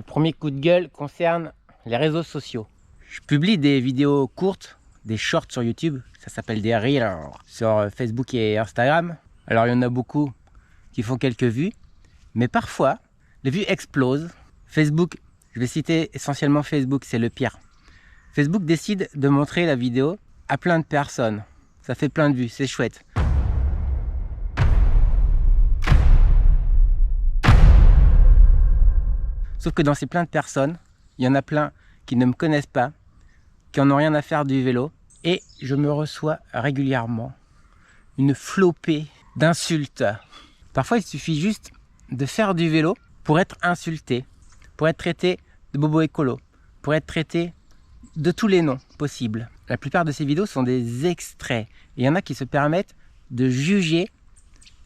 Le premier coup de gueule concerne les réseaux sociaux. Je publie des vidéos courtes, des shorts sur YouTube, ça s'appelle des Reels sur Facebook et Instagram. Alors il y en a beaucoup qui font quelques vues, mais parfois les vues explosent. Facebook, je vais citer essentiellement Facebook, c'est le pire. Facebook décide de montrer la vidéo à plein de personnes. Ça fait plein de vues, c'est chouette. Sauf que dans ces plein de personnes, il y en a plein qui ne me connaissent pas, qui en ont rien à faire du vélo. Et je me reçois régulièrement une flopée d'insultes. Parfois, il suffit juste de faire du vélo pour être insulté, pour être traité de bobo écolo, pour être traité de tous les noms possibles. La plupart de ces vidéos sont des extraits. Et il y en a qui se permettent de juger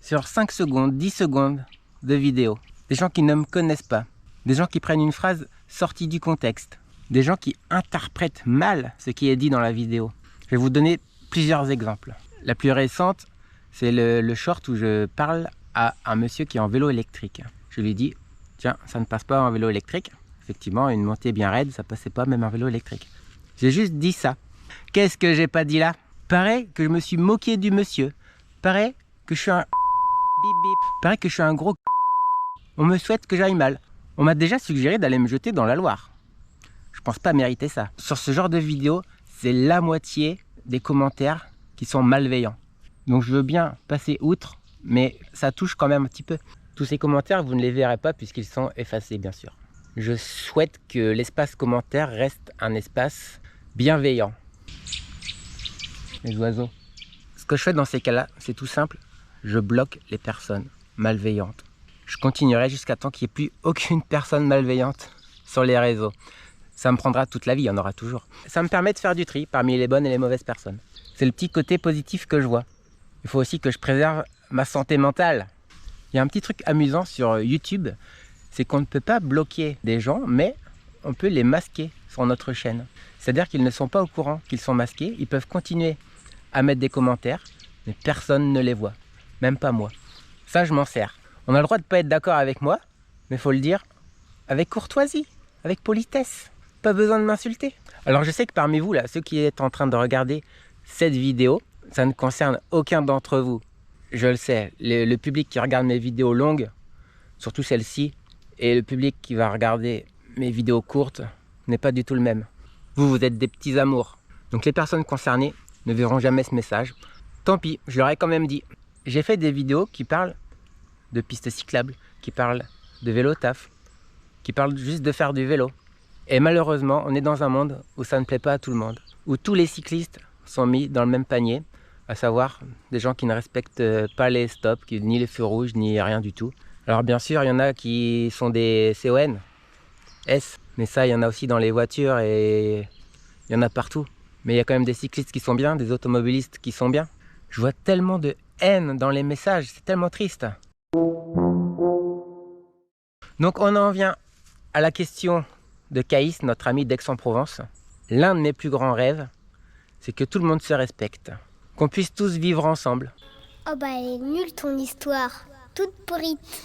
sur 5 secondes, 10 secondes de vidéo. Des gens qui ne me connaissent pas. Des gens qui prennent une phrase sortie du contexte. Des gens qui interprètent mal ce qui est dit dans la vidéo. Je vais vous donner plusieurs exemples. La plus récente, c'est le short où je parle à un monsieur qui est en vélo électrique. Je lui dis, tiens, ça ne passe pas en vélo électrique. Effectivement, une montée bien raide, ça passait pas même en vélo électrique. J'ai juste dit ça. Qu'est-ce que j'ai pas dit là? Paraît que je me suis moqué du monsieur. Paraît que je suis un bip bip. Paraît que je suis un gros. On me souhaite que j'aille mal. On m'a déjà suggéré d'aller me jeter dans la Loire. Je pense pas mériter ça. Sur ce genre de vidéo, c'est la moitié des commentaires qui sont malveillants. Donc je veux bien passer outre, mais ça touche quand même un petit peu. Tous ces commentaires, vous ne les verrez pas puisqu'ils sont effacés, bien sûr. Je souhaite que l'espace commentaire reste un espace bienveillant. Les oiseaux. Ce que je fais dans ces cas-là, c'est tout simple. Je bloque les personnes malveillantes. Je continuerai jusqu'à temps qu'il n'y ait plus aucune personne malveillante sur les réseaux. Ça me prendra toute la vie, il y en aura toujours. Ça me permet de faire du tri parmi les bonnes et les mauvaises personnes. C'est le petit côté positif que je vois. Il faut aussi que je préserve ma santé mentale. Il y a un petit truc amusant sur YouTube, c'est qu'on ne peut pas bloquer des gens, mais on peut les masquer sur notre chaîne. C'est-à-dire qu'ils ne sont pas au courant qu'ils sont masqués, ils peuvent continuer à mettre des commentaires, mais personne ne les voit, même pas moi. Ça, je m'en sers. On a le droit de ne pas être d'accord avec moi, mais il faut le dire avec courtoisie, avec politesse. Pas besoin de m'insulter. Alors je sais que parmi vous, là, ceux qui êtes en train de regarder cette vidéo, ça ne concerne aucun d'entre vous. Je le sais, le public qui regarde mes vidéos longues, surtout celle-ci, et le public qui va regarder mes vidéos courtes, n'est pas du tout le même. Vous, vous êtes des petits amours. Donc les personnes concernées ne verront jamais ce message. Tant pis, je leur ai quand même dit. J'ai fait des vidéos qui parlent de pistes cyclables, qui parlent de vélo taf, qui parlent juste de faire du vélo. Et malheureusement, on est dans un monde où ça ne plaît pas à tout le monde, où tous les cyclistes sont mis dans le même panier, à savoir des gens qui ne respectent pas les stops, ni les feux rouges, ni rien du tout. Alors bien sûr, il y en a qui sont des CON, S, mais ça, il y en a aussi dans les voitures et il y en a partout. Mais il y a quand même des cyclistes qui sont bien, des automobilistes qui sont bien. Je vois tellement de haine dans les messages, c'est tellement triste. Donc on en vient à la question de Caïs, notre ami d'Aix-en-Provence. L'un de mes plus grands rêves, c'est que tout le monde se respecte, qu'on puisse tous vivre ensemble. Oh bah elle est nulle ton histoire, toute pourrite.